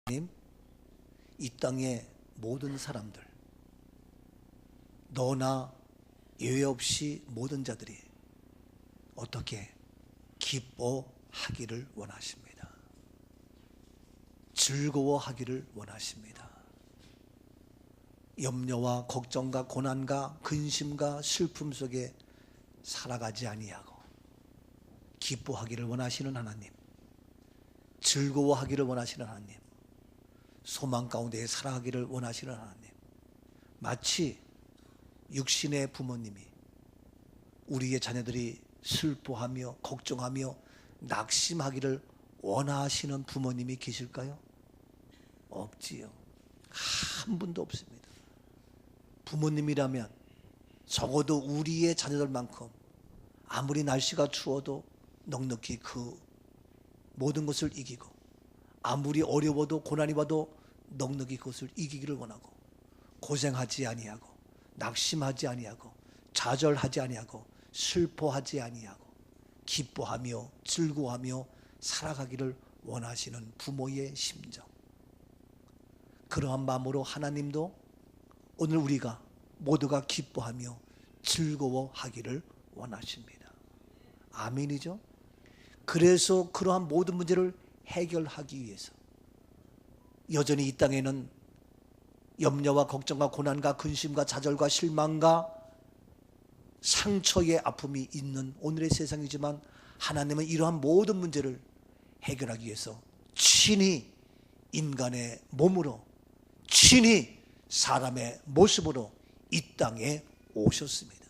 하나님, 이 땅의 모든 사람들, 너나 예외 없이 모든 자들이 어떻게 기뻐하기를 원하십니다. 즐거워하기를 원하십니다. 염려와 걱정과 고난과 근심과 슬픔 속에 살아가지 아니하고 기뻐하기를 원하시는 하나님, 즐거워하기를 원하시는 하나님, 소망 가운데 살아가기를 원하시는 하나님, 마치 육신의 부모님이 우리의 자녀들이 슬퍼하며 걱정하며 낙심하기를 원하시는 부모님이 계실까요? 없지요. 한 분도 없습니다. 부모님이라면 적어도 우리의 자녀들만큼 아무리 날씨가 추워도 넉넉히 그 모든 것을 이기고, 아무리 어려워도 고난이 와도 넉넉히 그것을 이기기를 원하고, 고생하지 아니하고 낙심하지 아니하고 좌절하지 아니하고 슬퍼하지 아니하고 기뻐하며 즐거워하며 살아가기를 원하시는 부모의 심정, 그러한 마음으로 하나님도 오늘 우리가 모두가 기뻐하며 즐거워하기를 원하십니다. 아멘이죠? 그래서 그러한 모든 문제를 해결하기 위해서 여전히 이 땅에는 염려와 걱정과 고난과 근심과 좌절과 실망과 상처의 아픔이 있는 오늘의 세상이지만, 하나님은 이러한 모든 문제를 해결하기 위해서 친히 인간의 몸으로, 친히 사람의 모습으로 이 땅에 오셨습니다.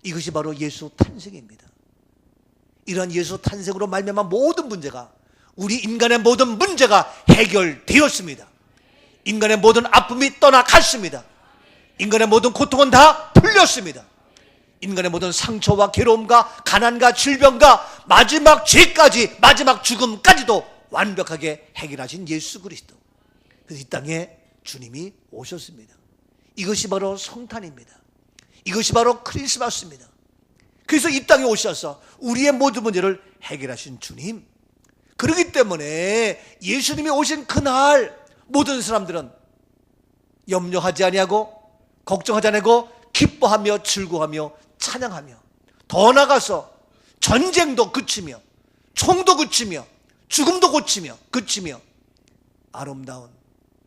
이것이 바로 예수 탄생입니다. 이러한 예수 탄생으로 말미암아 모든 문제가, 우리 인간의 모든 문제가 해결되었습니다. 인간의 모든 아픔이 떠나갔습니다. 인간의 모든 고통은 다 풀렸습니다. 인간의 모든 상처와 괴로움과 가난과 질병과 마지막 죄까지, 마지막 죽음까지도 완벽하게 해결하신 예수 그리스도, 그래서 이 땅에 주님이 오셨습니다. 이것이 바로 성탄입니다. 이것이 바로 크리스마스입니다. 그래서 이 땅에 오셔서 우리의 모든 문제를 해결하신 주님, 그렇기 때문에 예수님이 오신 그날 모든 사람들은 염려하지 아니하고 걱정하지 아니하고 기뻐하며 즐거워하며 찬양하며, 더 나아가서 전쟁도 그치며 총도 그치며 죽음도 그치며 아름다운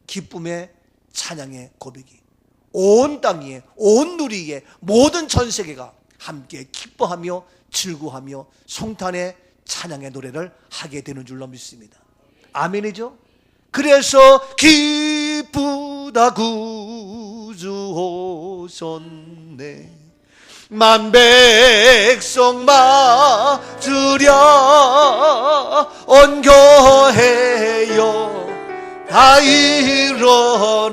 기쁨의 찬양의 고백이 온 땅 위에, 온 누리 위에, 모든 전 세계가 함께 기뻐하며 즐거워하며 성탄의 찬양의 노래를 하게 되는 줄로 믿습니다. 아멘이죠? 그래서 기쁘다 구주 오셨네, 만 백성 맞으랴, 온 교회여 다 일어나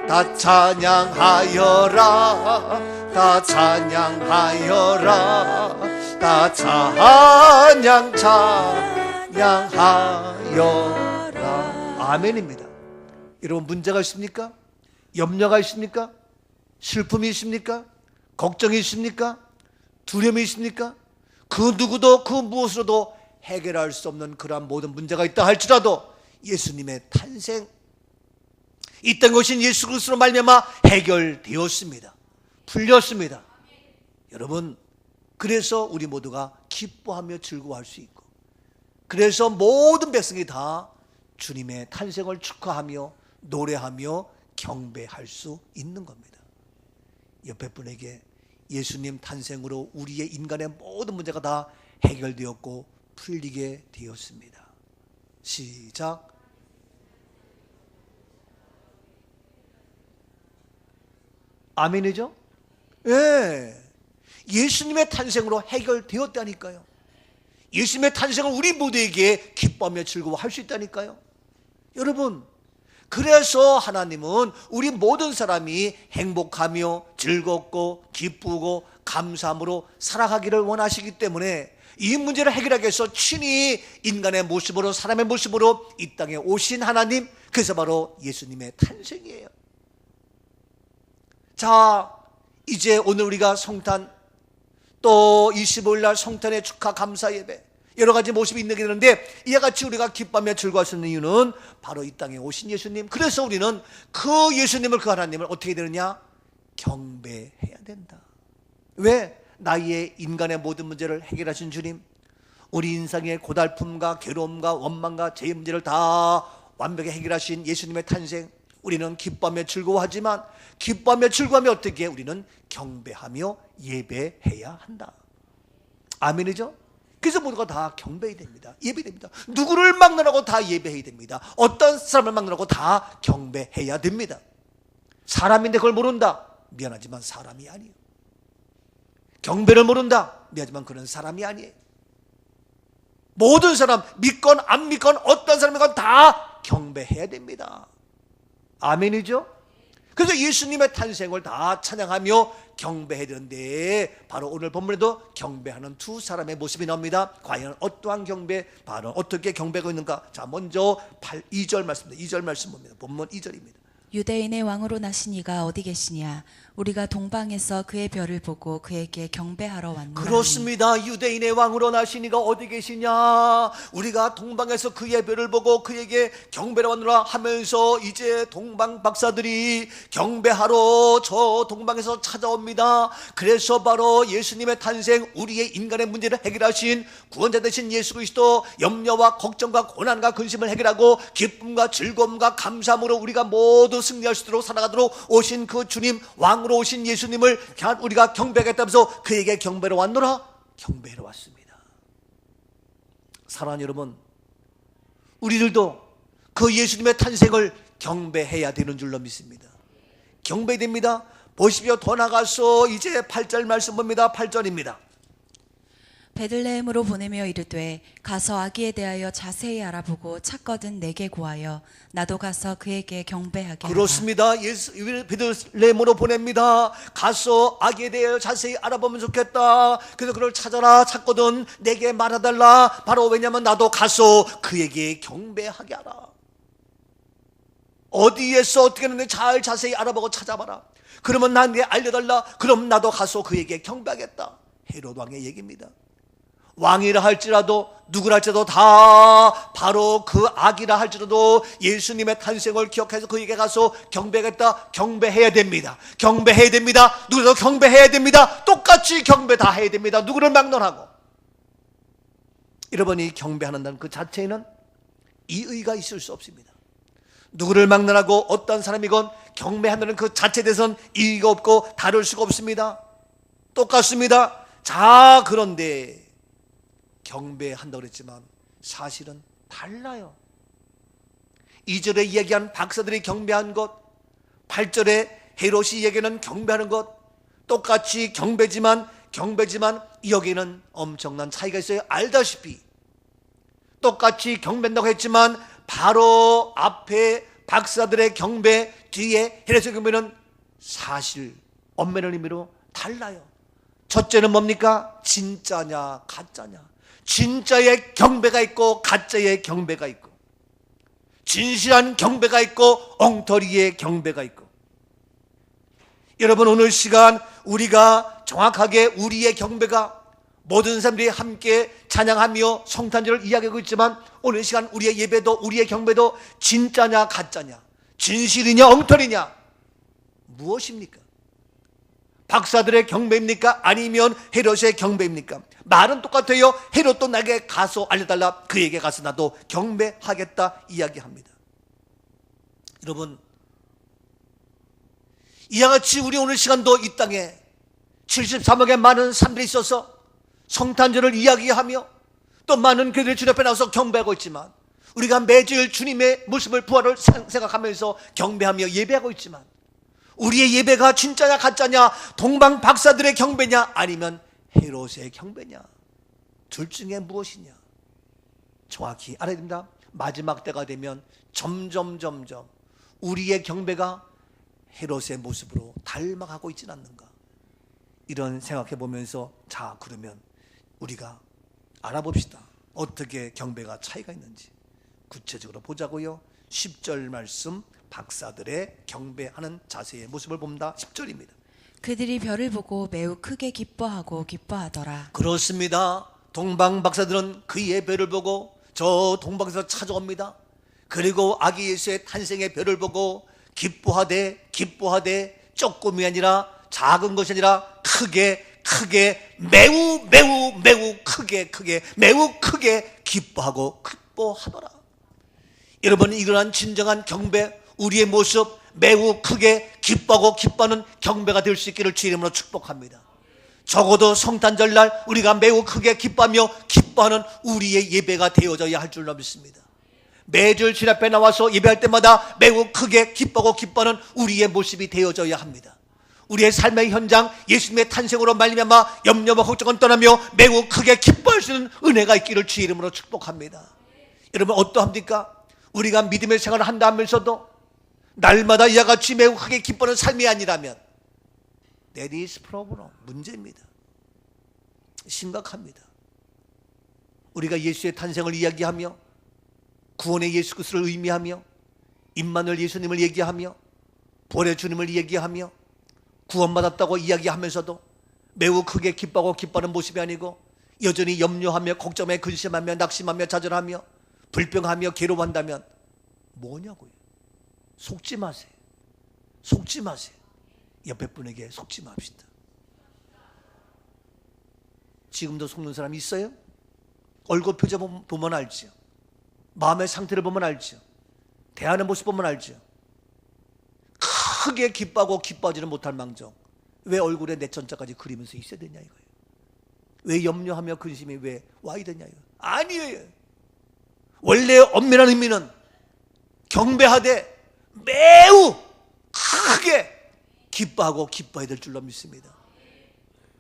다 찬양하여라, 다 찬양하여라, 다 찬양하여라. 아멘입니다. 여러분, 문제가 있습니까? 염려가 있습니까? 슬픔이 있습니까? 걱정이 있습니까? 두려움이 있습니까? 그 누구도 그 무엇으로도 해결할 수 없는 그러한 모든 문제가 있다 할지라도 예수님의 탄생, 이 땅에 오신 예수 그리스도로 말미암아 해결되었습니다. 풀렸습니다. 여러분, 그래서 우리 모두가 기뻐하며 즐거워할 수 있고, 그래서 모든 백성이 다 주님의 탄생을 축하하며 노래하며 경배할 수 있는 겁니다. 옆에 분에게 예수님 탄생으로 우리의 인간의 모든 문제가 다 해결되었고 풀리게 되었습니다. 시작. 아멘이죠? 예. 예수님의 탄생으로 해결되었다니까요. 예수님의 탄생을 우리 모두에게 기뻐하며 즐거워할 수 있다니까요. 여러분, 그래서 하나님은 우리 모든 사람이 행복하며 즐겁고 기쁘고 감사함으로 살아가기를 원하시기 때문에 이 문제를 해결하기 위해서 친히 인간의 모습으로, 사람의 모습으로 이 땅에 오신 하나님, 그래서 바로 예수님의 탄생이에요. 자, 이제 오늘 우리가 성탄, 또 25일 날 성탄의 축하 감사 예배, 여러 가지 모습이 있게 되는데, 이와 같이 우리가 기뻐하며 즐거워할 수 있는 이유는 바로 이 땅에 오신 예수님. 그래서 우리는 그 예수님을, 그 하나님을 어떻게 되느냐? 경배해야 된다. 왜? 나의 인간의 모든 문제를 해결하신 주님, 우리 인생의 고달픔과 괴로움과 원망과 죄의 문제를 다 완벽히 해결하신 예수님의 탄생, 우리는 기뻐하며 즐거워하지만, 기뻐하며 즐거워하며 어떻게? 우리는 경배하며 예배해야 한다. 아멘이죠? 그래서 모두가 다 경배해야 됩니다. 예배됩니다. 누구를 막론하고 다 예배해야 됩니다. 어떤 사람을 막론하고 다 경배해야 됩니다. 사람인데 그걸 모른다? 미안하지만 사람이 아니에요. 경배를 모른다? 미안하지만 그런 사람이 아니에요. 모든 사람, 믿건 안 믿건 어떤 사람이건 다 경배해야 됩니다. 아멘이죠? 그래서 예수님의 탄생을 다 찬양하며 경배해야 되는데, 바로 오늘 본문에도 경배하는 두 사람의 모습이 나옵니다. 과연 어떠한 경배, 바로 어떻게 경배하고 있는가? 자, 먼저 2절 말씀입니다. 2절 말씀 봅니다. 본문 2절입니다. 유대인의 왕으로 나신 이가 어디 계시냐? 우리가 동방에서 그의 별을 보고 그에게 경배하러 왔노라. 그렇습니다. 유대인의 왕으로 나신 이가 어디 계시냐? 우리가 동방에서 그의 별을 보고 그에게 경배하러 왔노라 하면서 이제 동방 박사들이 경배하러 저 동방에서 찾아옵니다. 그래서 바로 예수님의 탄생, 우리의 인간의 문제를 해결하신 구원자 되신 예수 그리스도, 염려와 걱정과 고난과 근심을 해결하고 기쁨과 즐거움과 감사함으로 우리가 모두 승리할 수 있도록 살아가도록 오신 그 주님, 왕으로 오신 예수님을 우리가 경배하겠다면서 그에게 경배로 왔노라? 경배로 왔습니다. 사랑하는 여러분, 우리들도 그 예수님의 탄생을 경배해야 되는 줄로 믿습니다. 경배됩니다. 보십시오. 더 나가서 이제 8절 말씀 봅니다. 8절입니다. 베들레헴으로 보내며 이르되 가서 아기에 대하여 자세히 알아보고 찾거든 내게 구하여 나도 가서 그에게 경배하게 하라. 그렇습니다. 베들레헴으로 보냅니다. 가서 아기에 대하여 자세히 알아보면 좋겠다. 그래서 그를 찾아라, 찾거든 내게 말해달라. 바로 왜냐하면 나도 가서 그에게 경배하게 하라. 어디에서 어떻게 하는지 잘 자세히 알아보고 찾아봐라. 그러면 나에게 알려달라. 그럼 나도 가서 그에게 경배하겠다. 헤롯 왕의 얘기입니다. 왕이라 할지라도 누구라 할지라도 다 바로 그 아기라 할지라도 예수님의 탄생을 기억해서 그에게 가서 경배하겠다. 경배해야 됩니다. 경배해야 됩니다. 누구라도 경배해야 됩니다. 똑같이 경배 다 해야 됩니다. 누구를 막론하고. 여러분이 경배하는 그 자체에는 이의가 있을 수 없습니다. 누구를 막론하고 어떤 사람이건 경배한다는 그 자체에 대해서는 이의가 없고 다를 수가 없습니다. 똑같습니다. 자, 그런데 경배한다고 그랬지만 사실은 달라요. 2절에 이야기한 박사들이 경배한 것, 8절에 헤롯이 얘기하는 경배하는 것, 똑같이 경배지만 여기는 엄청난 차이가 있어요. 알다시피 똑같이 경배한다고 했지만 바로 앞에 박사들의 경배, 뒤에 헤롯의 경배는 사실 엄밀한 의미로 달라요. 첫째는 뭡니까? 진짜냐 가짜냐. 진짜의 경배가 있고 가짜의 경배가 있고, 진실한 경배가 있고 엉터리의 경배가 있고. 여러분, 오늘 시간 우리가 정확하게 우리의 경배가, 모든 사람들이 함께 찬양하며 성탄절을 이야기하고 있지만 오늘 시간 우리의 예배도, 우리의 경배도 진짜냐 가짜냐, 진실이냐 엉터리냐, 무엇입니까? 박사들의 경배입니까? 아니면 헤롯의 경배입니까? 말은 똑같아요. 헤롯도 나에게 가서 알려달라. 그에게 가서 나도 경배하겠다 이야기합니다. 여러분, 이와 같이 우리 오늘 시간도 이 땅에 73억의 많은 사람들이 있어서 성탄절을 이야기하며 또 많은 그들의 주님 앞에 나와서 경배하고 있지만, 우리가 매주일 주님의 모습을, 부활을 생각하면서 경배하며 예배하고 있지만, 우리의 예배가 진짜냐 가짜냐, 동방 박사들의 경배냐 아니면 헤롯의 경배냐, 둘 중에 무엇이냐 정확히 알아야 됩니다. 마지막 때가 되면 점점 우리의 경배가 헤롯의 모습으로 닮아가고 있지는 않는가, 이런 생각해 보면서, 자, 그러면 우리가 알아봅시다. 어떻게 경배가 차이가 있는지 구체적으로 보자고요. 10절 말씀, 박사들의 경배하는 자세의 모습을 봅니다. 10절입니다. 그들이 별을 보고 매우 크게 기뻐하더라. 그렇습니다. 동방 박사들은 그의 별을 보고 저 동방에서 찾아옵니다. 그리고 아기 예수의 탄생의 별을 보고 기뻐하되 조금이 아니라 작은 것이 아니라 크게 매우 크게 기뻐하더라. 여러분, 이러한 진정한 경배, 우리의 모습 매우 크게 기뻐하는 경배가 될 수 있기를 주 이름으로 축복합니다. 적어도 성탄절날 우리가 매우 크게 기뻐하는 우리의 예배가 되어져야 할 줄로 믿습니다. 매주 주 앞에 나와서 예배할 때마다 매우 크게 기뻐하는 우리의 모습이 되어져야 합니다. 우리의 삶의 현장, 예수님의 탄생으로 말미암아 염려와 걱정은 떠나며 매우 크게 기뻐할 수 있는 은혜가 있기를 주 이름으로 축복합니다. 여러분, 어떠합니까? 우리가 믿음의 생활을 한다 하면서도 날마다 이와 같이 매우 크게 기뻐하는 삶이 아니라면 That is problem. 문제입니다. 심각합니다. 우리가 예수의 탄생을 이야기하며 구원의 예수 그리스도를 의미하며 임마누엘 예수님을 얘기하며 부활의 주님을 얘기하며 구원받았다고 이야기하면서도 매우 크게 기뻐하는 모습이 아니고 여전히 염려하며 걱정하며 근심하며 낙심하며 좌절하며 불평하며 괴로워한다면 뭐냐고요. 속지 마세요. 옆에 분에게 속지 맙시다. 지금도 속는 사람 있어요? 얼굴 표정 보면 알죠. 마음의 상태를 보면 알죠. 대하는 모습 보면 알죠. 크게 기뻐하지는 못할 망정 왜 얼굴에 내천자까지 그리면서 있어야 되냐 이거예요. 왜 염려하며 근심이 왜 와야 되냐 이거예요. 아니에요. 원래 엄밀한 의미는 경배하되 매우 크게 기뻐해야 될 줄로 믿습니다.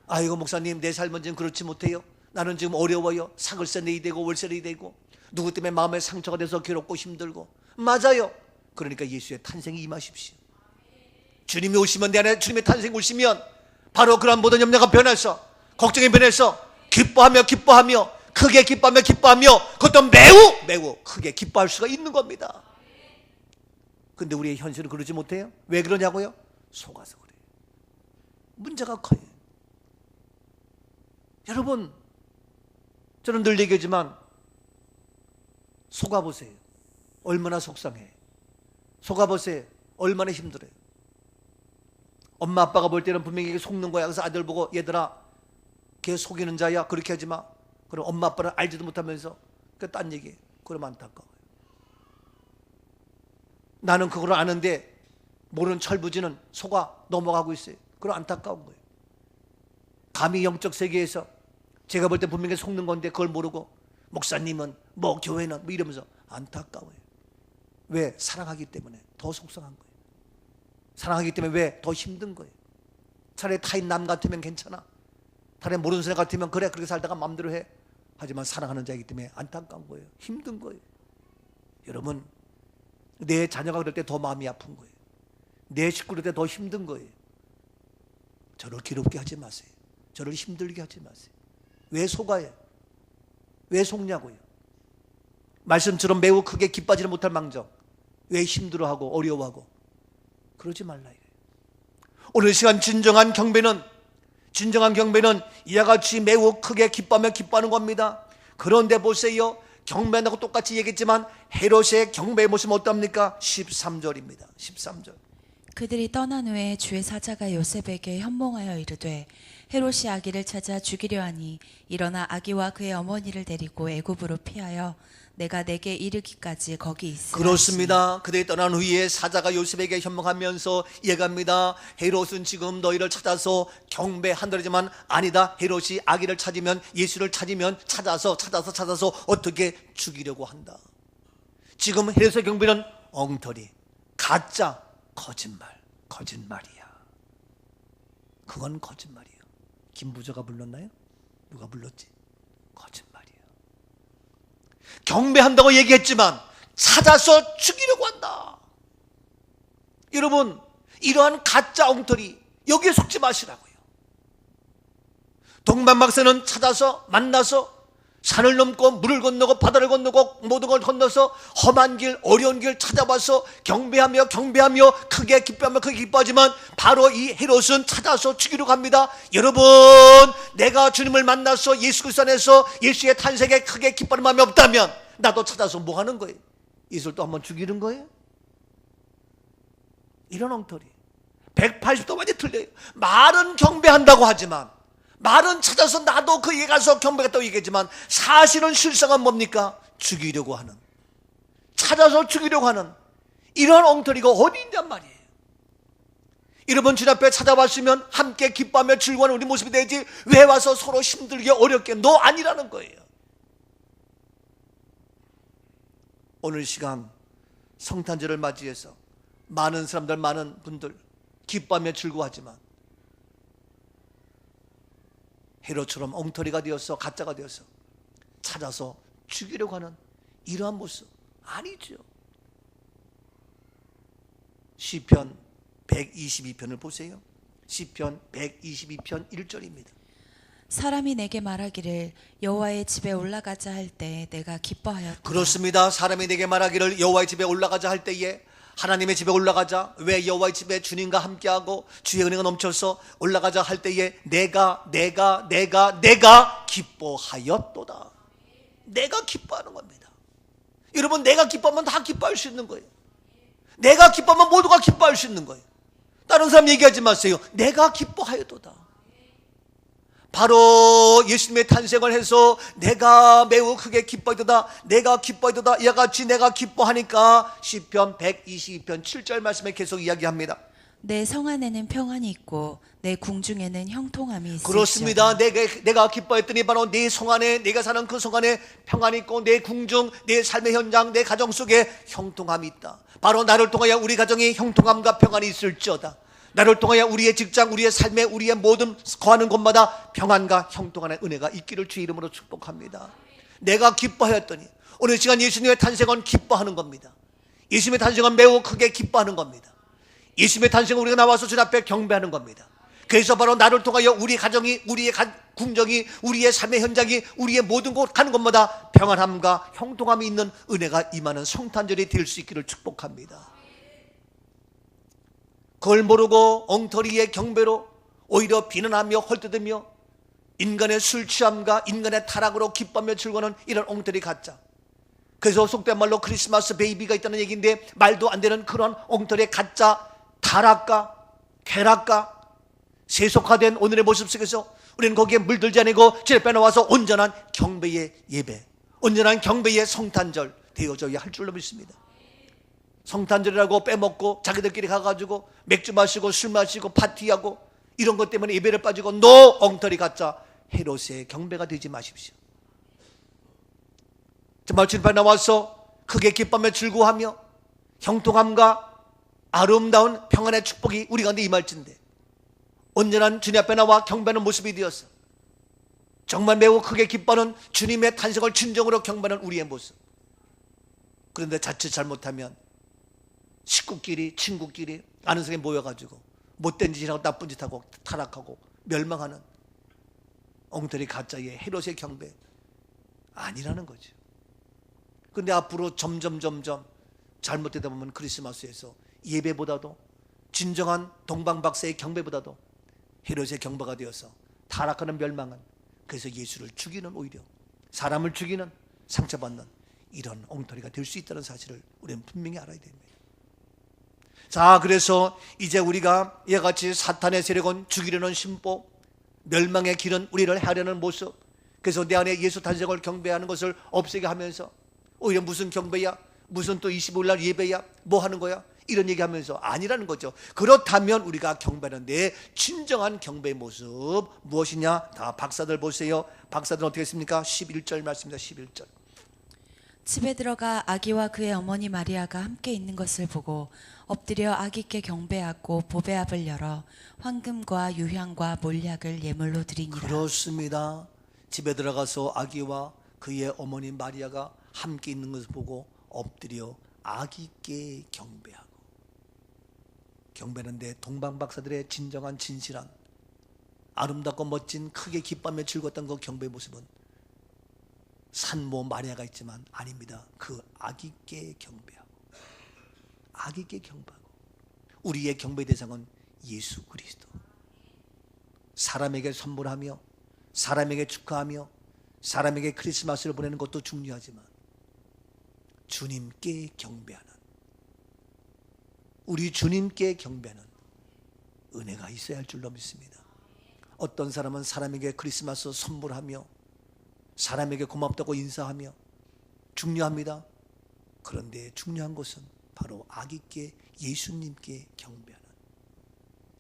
아이고 목사님, 내 삶은 지금 그렇지 못해요. 나는 지금 어려워요. 사글세 내야 되고 월세 내야 되고 누구 때문에 마음에 상처가 돼서 괴롭고 힘들고. 맞아요. 그러니까 예수의 탄생이 임하십시오. 주님이 오시면, 내 안에 주님의 탄생이 오시면 바로 그런 모든 염려가 변해서, 걱정이 변해서 기뻐하며 크게 기뻐하며 그것도 매우 크게 기뻐할 수가 있는 겁니다. 근데 우리의 현실은 그러지 못해요. 왜 그러냐고요? 속아서 그래요. 문제가 커요. 여러분, 저는 늘 얘기하지만 속아보세요. 얼마나 속상해. 속아보세요. 얼마나 힘들어요. 엄마 아빠가 볼 때는 분명히 속는 거야. 그래서 아들 보고 얘들아 걔 속이는 자야 그렇게 하지 마. 그럼 엄마 아빠는 알지도 못하면서 딴 얘기. 그럼 안타까워요. 나는 그걸 아는데 모르는 철부지는 속아 넘어가고 있어요. 그럼 안타까운 거예요. 감히 영적 세계에서 제가 볼 때 분명히 속는 건데 그걸 모르고 목사님은 뭐 교회는 뭐 이러면서 안타까워요. 왜? 사랑하기 때문에 더 속상한 거예요. 사랑하기 때문에 왜? 더 힘든 거예요. 차라리 타인 남 같으면 괜찮아. 차라리 모르는 사람 같으면 그래 그렇게 살다가 마음대로 해. 하지만 사랑하는 자이기 때문에 안타까운 거예요. 힘든 거예요. 여러분, 내 자녀가 그럴 때 더 마음이 아픈 거예요. 내 식구들 때 더 힘든 거예요. 저를 괴롭게 하지 마세요. 저를 힘들게 하지 마세요. 왜 속아요? 왜 속냐고요? 말씀처럼 매우 크게 기뻐하지는 못할 망정 왜 힘들어하고 어려워하고 그러지 말라 이거예요. 오늘 시간 진정한 경배는 이와 같이 매우 크게 기뻐하는 겁니다. 그런데 보세요. 경배한다고 똑같이 얘기했지만 헤롯의 경배의 모습은 어떻습니까? 13절입니다. 13절. 그들이 떠난 후에 주의 사자가 요셉에게 현몽하여 이르되 헤롯이 아기를 찾아 죽이려 하니 일어나 아기와 그의 어머니를 데리고 애굽으로 피하여 내가 내게 이르기까지 거기 있으라. 그렇습니다. 그들이 떠난 후에 사자가 요셉에게 현몽하면서 얘기합니다. 헤롯은 지금 너희를 찾아서 경배한다지만 아니다. 헤롯이 아기를 찾으면 예수를 찾으면 찾아서 어떻게 죽이려고 한다. 지금 헤롯의 경배는 엉터리, 가짜, 거짓말이야. 그건 거짓말이야. 김부자가 불렀나요? 누가 불렀지? 거짓말이야. 경배한다고 얘기했지만 찾아서 죽이려고 한다. 여러분, 이러한 가짜 엉터리 여기에 속지 마시라고요. 동방박사는 찾아서 만나서 산을 넘고 물을 건너고 바다를 건너고 모든 걸 건너서 험한 길 어려운 길 찾아와서 경배하며 크게 기뻐하며 크게 기뻐하지만 바로 이 헤롯은 찾아서 죽이려고 합니다. 여러분, 내가 주님을 만나서 예수 그리스도 안에서 예수의 탄생에 크게 기뻐하는 마음이 없다면 나도 찾아서 뭐 하는 거예요? 예수를 또 한번 죽이는 거예요? 이런 엉터리 180도 완전히 틀려요. 말은 경배한다고 하지만, 말은 찾아서 나도 그에 가서 경배했다고 얘기했지만 사실은 실상은 뭡니까? 죽이려고 하는, 찾아서 죽이려고 하는 이런 엉터리가 어디 있냔 말이에요. 여러분, 주님 앞에 찾아왔으면 함께 기뻐하며 즐거워하는 우리 모습이 되지 왜 와서 서로 힘들게 어렵게 너 아니라는 거예요. 오늘 시간 성탄절을 맞이해서 많은 사람들, 많은 분들 기뻐하며 즐거워하지만 헤롯처럼 엉터리가 되어서 가짜가 되어서 찾아서 죽이려고 하는 이러한 모습 아니죠. 시편 122편을 보세요. 시편 122편 1절입니다. 사람이 내게 말하기를 여호와의 집에 올라가자 할 때 내가 기뻐하였다. 그렇습니다. 사람이 내게 말하기를 여호와의 집에 올라가자 할 때에, 하나님의 집에 올라가자, 왜 여호와의 집에 주님과 함께하고 주의 은혜가 넘쳐서 올라가자 할 때에 내가 기뻐하였도다. 내가 기뻐하는 겁니다. 여러분, 내가 기뻐하면 다 기뻐할 수 있는 거예요. 내가 기뻐하면 모두가 기뻐할 수 있는 거예요. 다른 사람 얘기하지 마세요. 내가 기뻐하였도다. 바로 예수님의 탄생을 해서 내가 매우 크게 기뻐하도다, 내가 기뻐하도다, 이와 같이 내가 기뻐하니까 시편 122편 7절 말씀에 계속 이야기합니다. 내 성 안에는 평안이 있고 내 궁중에는 형통함이 있으시오. 그렇습니다. 내가 기뻐했더니 바로 내 성 안에, 내가 사는 그 성 안에 평안이 있고 내 궁중, 내 삶의 현장, 내 가정 속에 형통함이 있다. 바로 나를 통하여 우리 가정이 형통함과 평안이 있을지어다. 나를 통하여 우리의 직장, 우리의 삶에, 우리의 모든 거하는 곳마다 평안과 형통함의 은혜가 있기를 주의 이름으로 축복합니다. 내가 기뻐하였더니, 오늘 시간 예수님의 탄생은 기뻐하는 겁니다. 예수님의 탄생은 매우 크게 기뻐하는 겁니다. 예수님의 탄생은 우리가 나와서 주님 앞에 경배하는 겁니다. 그래서 바로 나를 통하여 우리 가정이, 우리의 궁정이, 우리의 삶의 현장이, 우리의 모든 곳 가는 곳마다 평안함과 형통함이 있는 은혜가 임하는 성탄절이 될 수 있기를 축복합니다. 그걸 모르고 엉터리의 경배로 오히려 비난하며 헐뜯으며 인간의 술 취함과 인간의 타락으로 기뻐하며 즐거워하는 이런 엉터리 가짜. 그래서 속된 말로 크리스마스 베이비가 있다는 얘기인데, 말도 안 되는 그런 엉터리의 가짜 타락과 쾌락과 세속화된 오늘의 모습 속에서 우리는 거기에 물들지 않고 제 앞에 나와서 온전한 경배의 예배, 온전한 경배의 성탄절 되어져야 할 줄로 믿습니다. 성탄절이라고 빼먹고 자기들끼리 가가지고 맥주 마시고 술 마시고 파티하고 이런 것 때문에 예배를 빠지고 노 엉터리 가짜 헤롯의 경배가 되지 마십시오. 정말 주님 앞에 나와서 크게 기뻐하며 즐거워하며 형통함과 아름다운 평안의 축복이 우리 가운데 임할진데, 온전한 주님 앞에 나와 경배하는 모습이 되어서 정말 매우 크게 기뻐하는 주님의 탄생을 진정으로 경배하는 우리의 모습. 그런데 자칫 잘못하면 식구끼리, 친구끼리 아는 사람이 모여가지고 못된 짓이라고 나쁜 짓하고 타락하고 멸망하는 엉터리 가짜의 헤롯의 경배 아니라는 거죠. 그런데 앞으로 점점 잘못되다 보면 크리스마스에서 예배보다도, 진정한 동방박사의 경배보다도 헤롯의 경배가 되어서 타락하는 멸망은, 그래서 예수를 죽이는, 오히려 사람을 죽이는, 상처받는 이런 엉터리가 될 수 있다는 사실을 우리는 분명히 알아야 됩니다. 자, 그래서 이제 우리가 이와 같이 사탄의 세력은 죽이려는 심보, 멸망의 길은 우리를 하려는 모습, 그래서 내 안에 예수 탄생을 경배하는 것을 없애게 하면서 오히려 무슨 경배야, 무슨 또 25일 예배야, 뭐 하는 거야, 이런 얘기하면서 아니라는 거죠. 그렇다면 우리가 경배하는데 진정한 경배의 모습 무엇이냐? 다 박사들 보세요. 박사들은 어떻게 했습니까? 11절 말씀입니다. 11절. 집에 들어가 아기와 그의 어머니 마리아가 함께 있는 것을 보고 엎드려 아기께 경배하고 보배압을 열어 황금과 유향과 몰약을 예물로 드리니라. 그렇습니다. 집에 들어가서 아기와 그의 어머니 마리아가 함께 있는 것을 보고 엎드려 아기께 경배하고, 경배하는데 동방박사들의 진정한 진실한 아름답고 멋진 크게 기뻐하며 즐거웠던 그 경배의 모습은 산모 마리아가 있지만 아닙니다. 그 아기께 경배하고, 아기께 경배하고, 우리의 경배 대상은 예수 그리스도. 사람에게 선물하며, 사람에게 축하하며, 사람에게 크리스마스를 보내는 것도 중요하지만 주님께 경배하는, 우리 주님께 경배하는 은혜가 있어야 할 줄로 믿습니다. 어떤 사람은 사람에게 크리스마스 선물하며, 사람에게 고맙다고 인사하며 중요합니다. 그런데 중요한 것은 바로 아기께, 예수님께 경배하는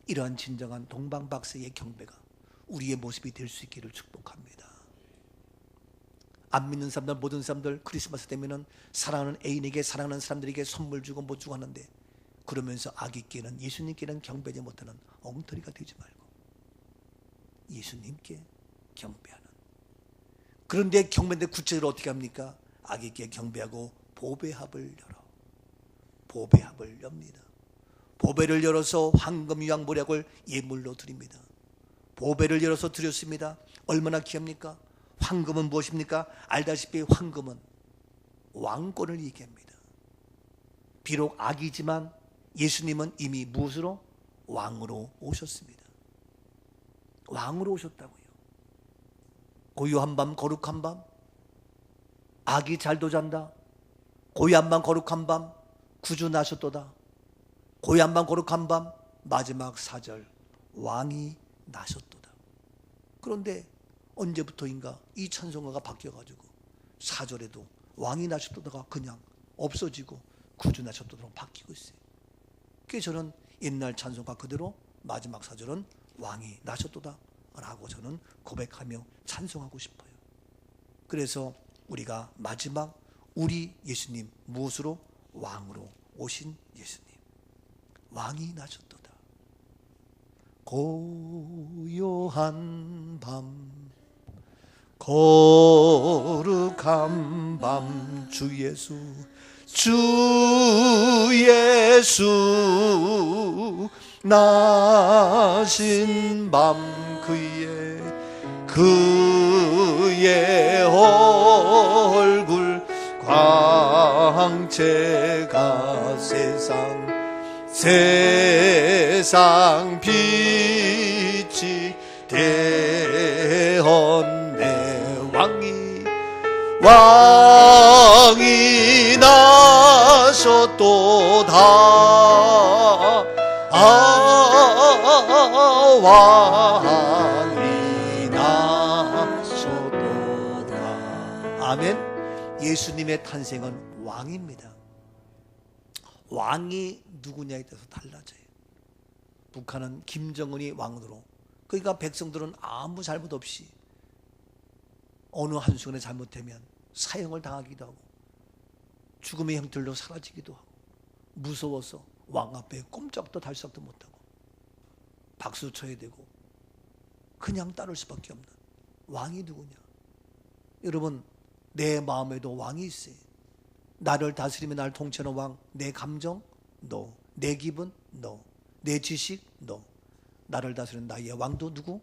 이러한 진정한 동방박사의 경배가 우리의 모습이 될 수 있기를 축복합니다. 안 믿는 사람들, 모든 사람들 크리스마스 되면은 사랑하는 애인에게, 사랑하는 사람들에게 선물 주고 뭐 주고 하는데, 그러면서 아기께는, 예수님께는 경배하지 못하는 엉터리가 되지 말고 예수님께 경배하는. 그런데 경배인데 구체적으로 어떻게 합니까? 아기께 경배하고 보배합을 열어, 보배합을 엽니다. 보배를 열어서 황금 유황보약을 예물로 드립니다. 보배를 열어서 드렸습니다. 얼마나 귀합니까? 황금은 무엇입니까? 알다시피 황금은 왕권을 얘기합니다. 비록 아기지만 예수님은 이미 무엇으로? 왕으로 오셨습니다. 왕으로 오셨다고요. 고요한 밤, 거룩한 밤, 아기 잘도 잔다. 고요한 밤, 거룩한 밤, 구주 나셨도다. 고요한 밤, 거룩한 밤, 마지막 4절, 왕이 나셨도다. 그런데 언제부터인가 이 찬송가가 바뀌어가지고 4절에도 왕이 나셨도다가 그냥 없어지고 구주 나셨도다로 바뀌고 있어요. 그래서 저는 옛날 찬송가 그대로 마지막 4절은 왕이 나셨도다 라고 저는 고백하며 찬송하고 싶어요. 그래서 우리가 마지막 우리 예수님, 무엇으로? 왕으로 오신 예수님, 왕이 나셨도다. 고요한 밤, 거룩한 밤, 주 예수, 주 예수 나신 밤, 그의 얼굴 광채가 세상 빛이 되었네. 왕이 나셨도다. 왕이 나셨도다. 아멘. 예수님의 탄생은 왕입니다. 왕이 누구냐에 따라서 달라져요. 북한은 김정은이 왕으로, 그러니까 백성들은 아무 잘못 없이 어느 한순간에 잘못되면 사형을 당하기도 하고 죽음의 형틀로 사라지기도 하고, 무서워서 왕 앞에 꼼짝도 달싹도 못하고 박수 쳐야 되고 그냥 따를 수밖에 없는 왕이 누구냐? 여러분, 내 마음에도 왕이 있어요. 나를 다스리며 나를 통치하는 왕. 내 감정? 너. 내 기분? 너. 내 지식? 너. 나를 다스리는 나의 왕도 누구?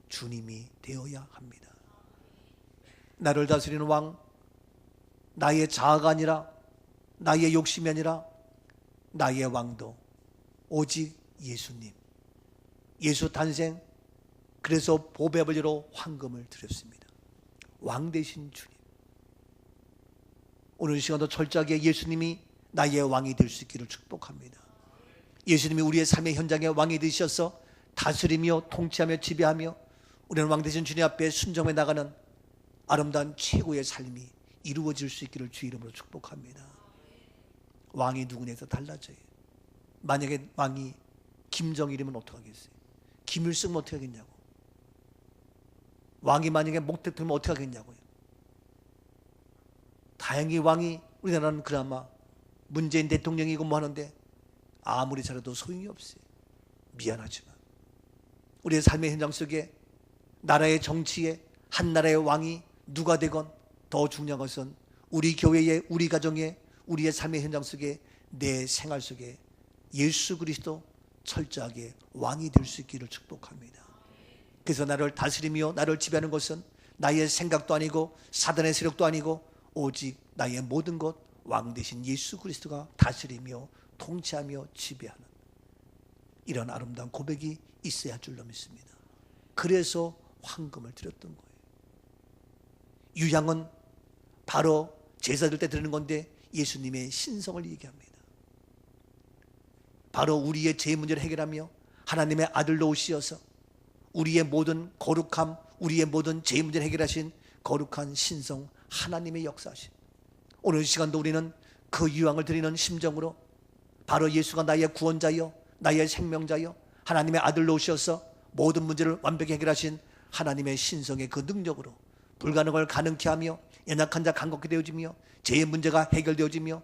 주님이 되어야 합니다. 나를 다스리는 왕, 나의 자아가 아니라, 나의 욕심이 아니라 나의 왕도 오직 예수님. 예수 탄생, 그래서 보배합을 열어 황금을 드렸습니다. 왕 되신 주님. 오늘 시간도 철저하게 예수님이 나의 왕이 될 수 있기를 축복합니다. 예수님이 우리의 삶의 현장에 왕이 되셔서 다스리며 통치하며 지배하며 우리는 왕 되신 주님 앞에 순종해 나가는 아름다운 최고의 삶이 이루어질 수 있기를 주 이름으로 축복합니다. 왕이 누구냐에서 달라져요. 만약에 왕이 김정일이면 어떡하겠어요? 김일성은 어떻게 하겠냐고. 왕이 만약에 목대통이면 어떻게 하겠냐고요. 다행히 왕이, 우리나라는 그나마 문재인 대통령이고 뭐 하는데 아무리 잘해도 소용이 없어요. 미안하지만 우리의 삶의 현장 속에, 나라의 정치에 한 나라의 왕이 누가 되건 더 중요한 것은 우리 교회에, 우리 가정에, 우리의 삶의 현장 속에, 내 생활 속에 예수 그리스도 철저하게 왕이 될 수 있기를 축복합니다. 그래서 나를 다스리며 나를 지배하는 것은 나의 생각도 아니고 사단의 세력도 아니고 오직 나의 모든 것 왕 되신 예수 그리스도가 다스리며 통치하며 지배하는 이런 아름다운 고백이 있어야 할 줄로 믿습니다. 그래서 황금을 드렸던 거예요. 유향은 바로 제사 드릴 때 드리는 건데 예수님의 신성을 얘기합니다. 바로 우리의 죄 문제를 해결하며 하나님의 아들로 오시어서 우리의 모든 거룩함, 우리의 모든 죄 문제를 해결하신 거룩한 신성 하나님의 역사하신 오늘 시간도 우리는 그 유황을 드리는 심정으로 바로 예수가 나의 구원자여 나의 생명자여 하나님의 아들로 오셔서 모든 문제를 완벽히 해결하신 하나님의 신성의 그 능력으로 불가능을 가능케 하며 연약한 자 강건케 되어지며 죄의 문제가 해결되어지며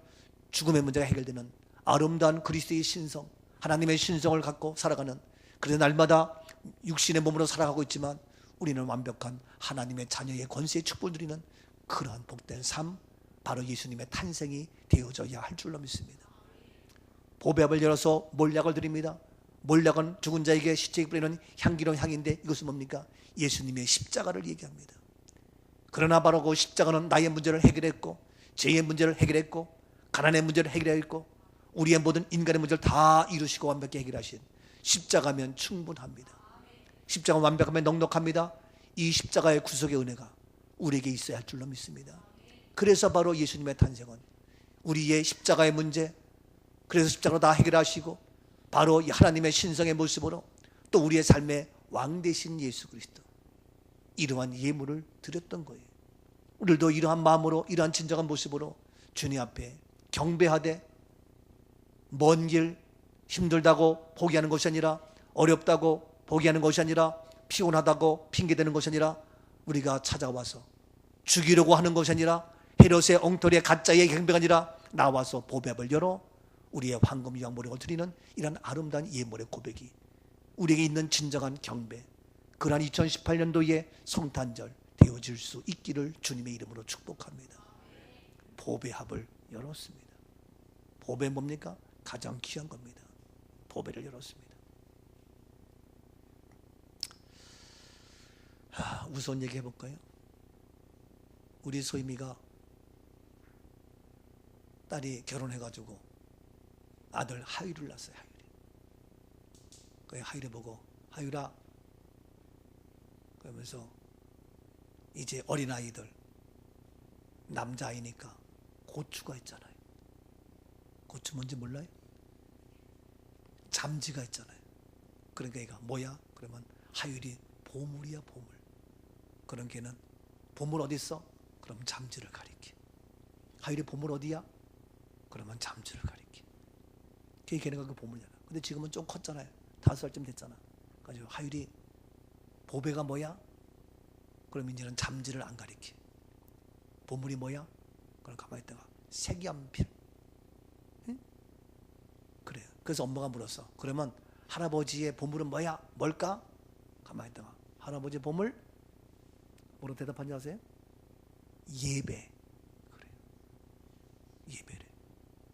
죽음의 문제가 해결되는 아름다운 그리스도의 신성, 하나님의 신성을 갖고 살아가는, 그래서 날마다 육신의 몸으로 살아가고 있지만 우리는 완벽한 하나님의 자녀의 권세의 축복을 누리는 그러한 복된 삶, 바로 예수님의 탄생이 되어져야 할 줄로 믿습니다. 보배합을 열어서 몰약을 드립니다. 몰약은 죽은 자에게 시체에 뿌리는 향기로운 향인데 이것은 뭡니까? 예수님의 십자가를 얘기합니다. 그러나 바로 그 십자가는 나의 문제를 해결했고 죄의 문제를 해결했고 가난의 문제를 해결했고 우리의 모든 인간의 문제를 다 이루시고 완벽히 해결하신 십자가면 충분합니다. 십자가 완벽하면 넉넉합니다. 이 십자가의 구속의 은혜가 우리에게 있어야 할 줄로 믿습니다. 그래서 바로 예수님의 탄생은 우리의 십자가의 문제, 그래서 십자가로 다 해결하시고 바로 하나님의 신성의 모습으로 또 우리의 삶의 왕 되신 예수 그리스도, 이러한 예물을 드렸던 거예요. 우리도 이러한 마음으로 이러한 진정한 모습으로 주님 앞에 경배하되 먼 길 힘들다고 포기하는 것이 아니라 어렵다고 포기하는 것이 아니라 피곤하다고 핑계대는 것이 아니라 우리가 찾아와서 죽이려고 하는 것이 아니라 헤롯의 엉터리의 가짜의 경배가 아니라 나와서 보배합을 열어 우리의 황금 유황모력을 드리는 이런 아름다운 예물의 고백이 우리에게 있는 진정한 경배, 그러한 2018년도의 성탄절 되어질 수 있기를 주님의 이름으로 축복합니다. 보배합을 열었습니다. 보배 뭡니까? 가장 귀한 겁니다. 보배를 열었습니다. 우선 얘기해 볼까요? 우리 소임이가 딸이 결혼해가지고 아들 하율을 낳았어요. 하율이. 그 하율이 보고 하율아 그러면서 이제 어린아이들 남자아이니까 고추가 있잖아요. 고추 뭔지 몰라요? 잠지가 있잖아요. 그러니까 얘가 뭐야? 그러면 하율이 보물이야 보물. 그런 걔는 보물 어디 있어? 그럼 잠지를 가리켜. 하율이 보물 어디야? 그러면 잠지를 가리켜. 걔네가 그 보물이잖아. 근데 지금은 좀 컸잖아요. 5살쯤 됐잖아. 그래서 하율이 보배가 뭐야? 그럼 이제는 잠지를 안 가리켜. 보물이 뭐야? 그럼 가만히 있다가 색연필. 응? 그래요. 그래서 엄마가 물었어. 그러면 할아버지의 보물은 뭐야? 뭘까? 가만히 있다가 할아버지의 보물? 뭐로 대답한지 아세요? 예배. 그래요. 예배래.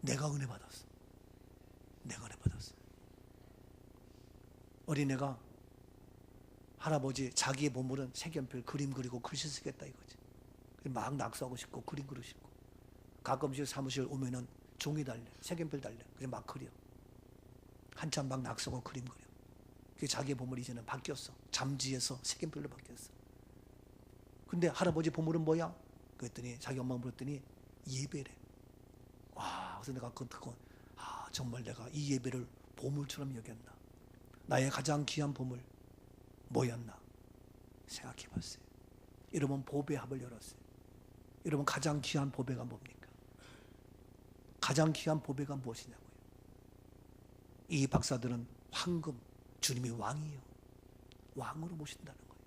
내가 은혜 받았어. 내가 은혜 받았어. 어린애가 할아버지 자기의 보물은 색연필 그림 그리고 글씨 쓰겠다 이거지. 막 낙서하고 싶고 그림 그리고 싶고 가끔씩 사무실 오면은 종이 달래, 색연필 달래. 그래서 막 그려. 한참 막 낙서하고 그림 그려. 그게 자기의 보물이 이제는 바뀌었어. 잠지에서 색연필로 바뀌었어. 근데 할아버지 보물은 뭐야? 그랬더니 자기 엄마가 물었더니 예배래. 와, 그래서 내가 그거 듣고 정말 내가 이 예배를 보물처럼 여겼나? 나의 가장 귀한 보물 뭐였나? 생각해 봤어요. 여러분 보배합을 열었어요. 여러분 가장 귀한 보배가 뭡니까? 가장 귀한 보배가 무엇이냐고요? 이 박사들은 황금, 주님이 왕이에요. 왕으로 모신다는 거예요.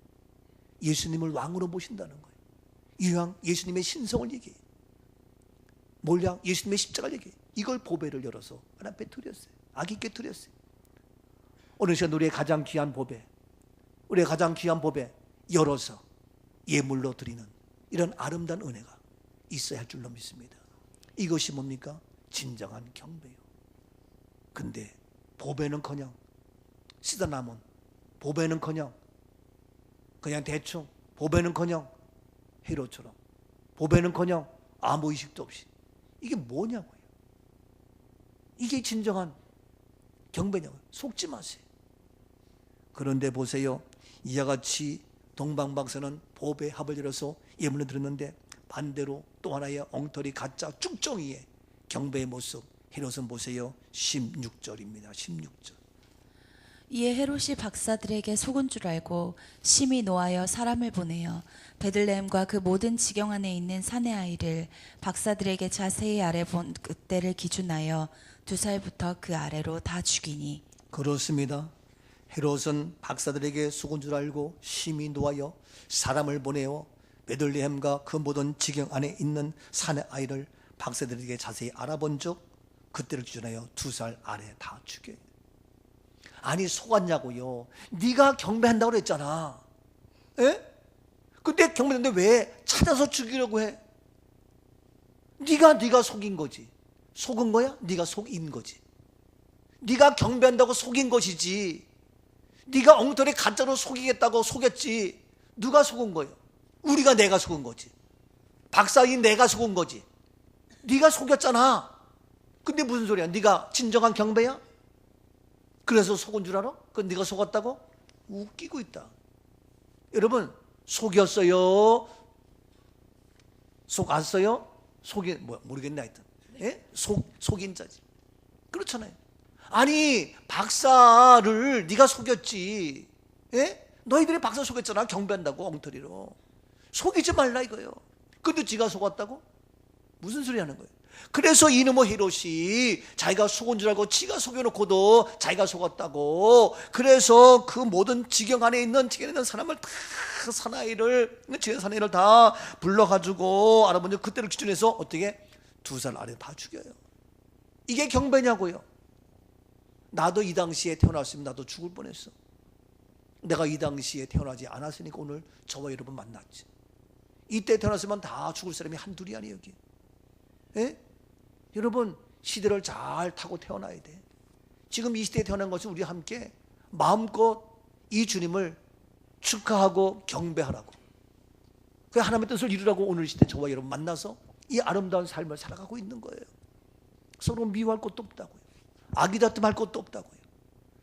예수님을 왕으로 모신다는 거예요. 유황 예수님의 신성을 얘기해요. 몰약 예수님의 십자가를 얘기해요. 이걸 보배를 열어서 하나님 앞에 드렸어요. 아기 있게 드렸어요. 오늘 시간 우리의 가장 귀한 보배, 우리의 가장 귀한 보배 열어서 예물로 드리는 이런 아름다운 은혜가 있어야 할 줄로 믿습니다. 이것이 뭡니까? 진정한 경배요. 근데 보배는커녕 쓰다 남은 보배는커녕 그냥 대충 보배는커녕 헤롯처럼 보배는커녕 아무 의식도 없이. 이게 뭐냐고요. 이게 진정한 경배냐고요. 속지 마세요. 그런데 보세요. 이와 같이 동방박사는 보배 합을 열어서 예문을 들었는데 반대로 또 하나의 엉터리 가짜 쭉정이의 경배의 모습. 헤롯은 보세요. 16절입니다. 16절. 이에 헤롯이 박사들에게 속은 줄 알고 심히 노하여 사람을 보내어 베들레헴과 그 모든 지경 안에 있는 사내 아이를 박사들에게 자세히 알아본 그때를 기준하여 2살부터 그 아래로 다 죽이니. 그렇습니다. 헤롯은 박사들에게 속은 줄 알고 심히 노하여 사람을 보내어 베들레헴과 그 모든 지경 안에 있는 사내 아이를 박사들에게 자세히 알아본 적 그때를 기준하여 2살 아래 다 죽여요. 아니 속았냐고요. 네가 경배한다고 그랬잖아. 에? 근데 경배했는데 왜 찾아서 죽이려고 해? 네가 속인 거지. 속은 거야? 네가 속인 거지. 네가 경배한다고 속인 것이지. 네가 엉터리 가짜로 속이겠다고 속였지. 누가 속은 거예요? 내가 속은 거지. 박사인 내가 속은 거지. 네가 속였잖아. 근데 무슨 소리야? 네가 진정한 경배야? 그래서 속은 줄 알아? 그건 네가 속았다고? 웃기고 있다. 여러분 속였어요? 속았어요? 모르겠네 하여튼. 예? 속인 자지. 그렇잖아요. 아니 박사를 네가 속였지. 예? 너희들이 박사 속였잖아. 경배한다고 엉터리로. 속이지 말라 이거예요. 근데 지가 속았다고? 무슨 소리 하는 거예요? 그래서 이놈의 헤롯이 자기가 속은 줄 알고 지가 속여놓고도 자기가 속았다고. 그래서 그 모든 지경 안에 있는 사람을 다 사나이를 다 불러가지고 알아보니 그때를 기준해서 어떻게 2살 아래 다 죽여요. 이게 경배냐고요. 나도 이 당시에 태어났으면 나도 죽을 뻔했어. 내가 이 당시에 태어나지 않았으니까 오늘 저와 여러분 만났지. 이때 태어났으면 다 죽을 사람이 한둘이 아니에요 여기. 예? 여러분 시대를 잘 타고 태어나야 돼. 지금 이 시대에 태어난 것은 우리 함께 마음껏 이 주님을 축하하고 경배하라고. 그 하나님의 뜻을 이루라고 오늘 시대 저와 여러분 만나서 이 아름다운 삶을 살아가고 있는 거예요. 서로 미워할 것도 없다고요. 아기다툼할 것도 없다고요.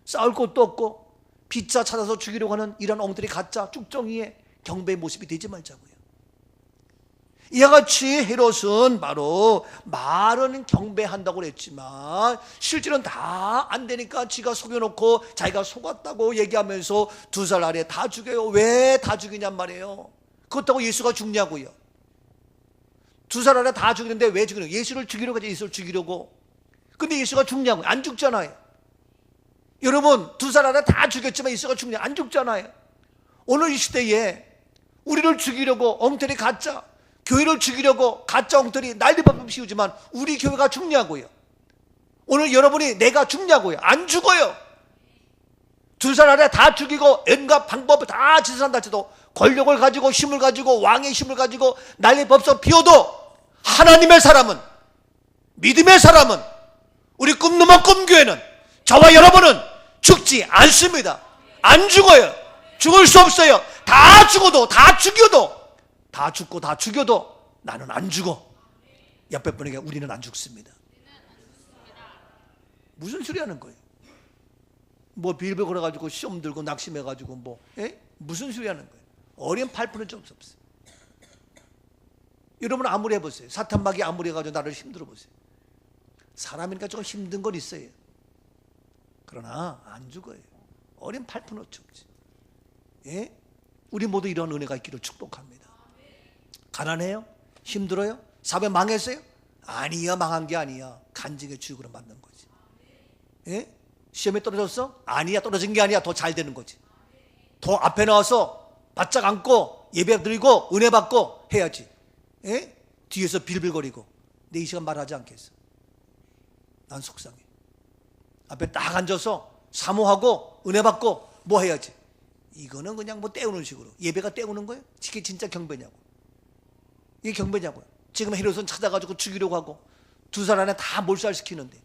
싸울 것도 없고 빗자 찾아서 죽이려고 하는 이런 엉터리 가짜 쭉정이의 경배의 모습이 되지 말자고요. 이와 같이 헤롯은 바로 말은 경배한다고 그랬지만 실제로는 다 안 되니까 지가 속여놓고 자기가 속았다고 얘기하면서 2살 아래 다 죽여요. 왜 다 죽이냔 말이에요. 그렇다고 예수가 죽냐고요. 2살 아래 다 죽이는데 왜 죽이냐고. 예수를 죽이려고 하지. 예수를 죽이려고. 근데 예수가 죽냐고요. 안 죽잖아요. 여러분 2살 아래 다 죽였지만 예수가 죽냐? 안 죽잖아요. 오늘 이 시대에 우리를 죽이려고 엉터리 가짜, 교회를 죽이려고 가짜 엉터리 난리밥을 피우지만 우리 교회가 죽냐고요. 오늘 여러분이 내가 죽냐고요. 안 죽어요. 2살 아래 다 죽이고 온갖 방법을 다 짓는다 해도 권력을 가지고 힘을 가지고 왕의 힘을 가지고 난리법석 피워도 하나님의 사람은, 믿음의 사람은, 우리 꿈넘어 꿈교회는, 저와 여러분은 죽지 않습니다. 안 죽어요. 죽을 수 없어요. 다 죽어도, 다 죽여도, 다 죽고 다 죽여도 나는 안 죽어. 옆에 분에게 우리는 안 죽습니다. 무슨 소리 하는 거예요? 뭐 빌빌 걸어가지고 시험 들고 낙심해가지고 뭐 무슨 소리 하는 거예요? 어린 팔푼은 좀 없어요. 여러분 아무리 해보세요. 사탄막이 아무리 해가지고 나를 힘들어 보세요. 사람이니까 조금 힘든 건 있어요. 그러나 안 죽어요. 어린 팔푼 어찌 없지. 예? 우리 모두 이런 은혜가 있기를 축복합니다. 가난해요? 힘들어요? 사회 망했어요? 아니야, 망한 게 아니야. 간증의 주역으로 만든 거지. 예? 시험에 떨어졌어? 아니야, 떨어진 게 아니야. 더 잘 되는 거지. 더 앞에 나와서 바짝 앉고 예배 드리고 은혜 받고 해야지. 예? 뒤에서 빌빌거리고 내 이 시간 말하지 않겠어. 난 속상해. 앞에 딱 앉아서 사모하고 은혜 받고 뭐 해야지. 이거는 그냥 뭐 때우는 식으로. 예배가 때우는 거예요? 이게 진짜 경배냐고. 이게 경배냐고요. 지금 헤롯은 찾아가지고 죽이려고 하고 2살 안에 다 몰살시키는데,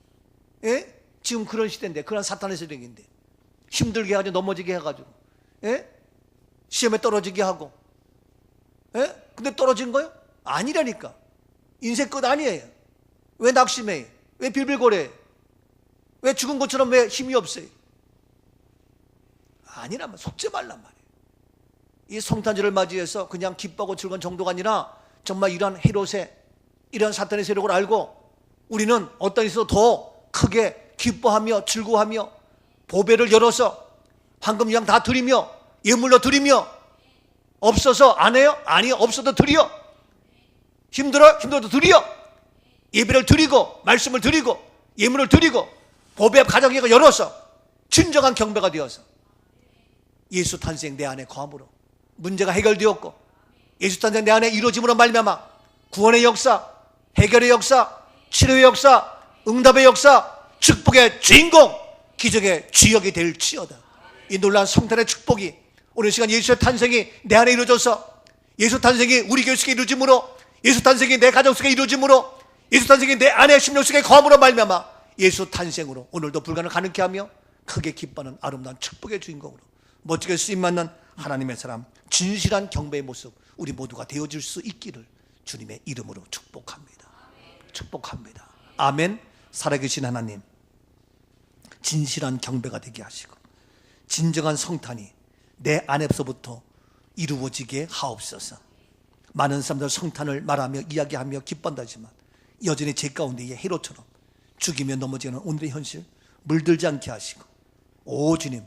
예? 지금 그런 시대인데, 그런 사탄의 세력인데 힘들게 해가지고 넘어지게 해가지고, 예? 시험에 떨어지게 하고, 예? 근데 떨어진 거예요? 아니라니까. 인생 끝 아니에요. 왜 낙심해? 왜 빌빌거려? 왜 죽은 것처럼 왜 힘이 없어요? 아니란 말, 속지 말란 말이에요. 이 성탄절을 맞이해서 그냥 기뻐하고 즐거운 정도가 아니라 정말 이런 헤롯의, 이런 사탄의 세력을 알고 우리는 어떤 일에서 더 크게 기뻐하며 즐거워하며 보배를 열어서 황금 양 다 드리며 예물로 드리며, 없어서 안 해요? 아니요, 없어도 드려. 힘들어도 드려. 예배를 드리고 말씀을 드리고 예물을 드리고 보배 가정에 열어서 진정한 경배가 되어서 예수 탄생 내 안에 거함으로 문제가 해결되었고, 예수 탄생 내 안에 이루어짐으로 말미암아 구원의 역사, 해결의 역사, 치료의 역사, 응답의 역사, 축복의 주인공, 기적의 주역이 될지어다. 이 놀라운 성탄의 축복이 오늘 시간 예수의 탄생이 내 안에 이루어져서, 예수 탄생이 우리 교회 속에 이루어짐으로, 예수 탄생이 내 가정 속에 이루어짐으로, 예수 탄생이 내 안에 심령 속에 거함으로 말미암아 예수 탄생으로 오늘도 불가능을 가능케 하며 크게 기뻐하는 아름다운 축복의 주인공으로 멋지게 쓰임받는 하나님의 사람, 진실한 경배의 모습 우리 모두가 되어질 수 있기를 주님의 이름으로 축복합니다. 축복합니다. 아멘. 살아계신 하나님, 진실한 경배가 되게 하시고 진정한 성탄이 내 안에서부터 이루어지게 하옵소서. 많은 사람들 성탄을 말하며 이야기하며 기뻐한다지만 여전히 제 가운데에 헤롯처럼 죽이며 넘어지는 오늘의 현실 물들지 않게 하시고, 오 주님,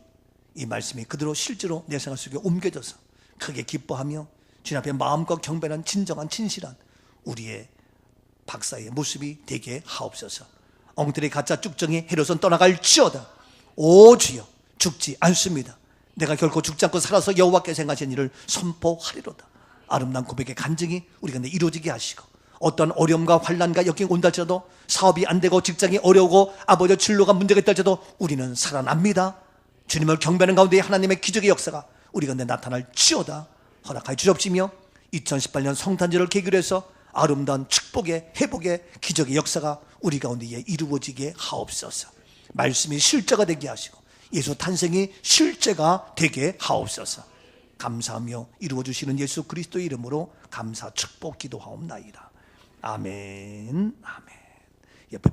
이 말씀이 그대로 실제로 내 생활 속에 옮겨져서 크게 기뻐하며 주님 앞에 마음껏 경배하는 진정한 진실한 우리의 박사의 모습이 되게 하옵소서. 엉터리 가짜 쭉정이 헤롯은 떠나갈지어다. 오 주여, 죽지 않습니다. 내가 결코 죽지 않고 살아서 여호와께 생하신 일을 선포하리로다. 아름다운 고백의 간증이 우리 가운데 이루어지게 하시고, 어떤 어려움과 환난과 역경이 온달지라도, 사업이 안 되고 직장이 어려우고 아버지의 진로가 문제가 있달지라도 우리는 살아납니다. 주님을 경배하는 가운데 하나님의 기적의 역사가 우리 가운데 나타날지어다 허락하여 주옵시며, 2018년 성탄절을 계기로 해서 아름다운 축복의 회복의 기적의 역사가 우리 가운데에 이루어지게 하옵소서. 말씀이 실제가 되게 하시고 예수 탄생이 실제가 되게 하옵소서. 감사하며 이루어주시는 예수 그리스도의 이름으로 감사 축복 기도하옵나이다. 아멘. 아멘. 옆에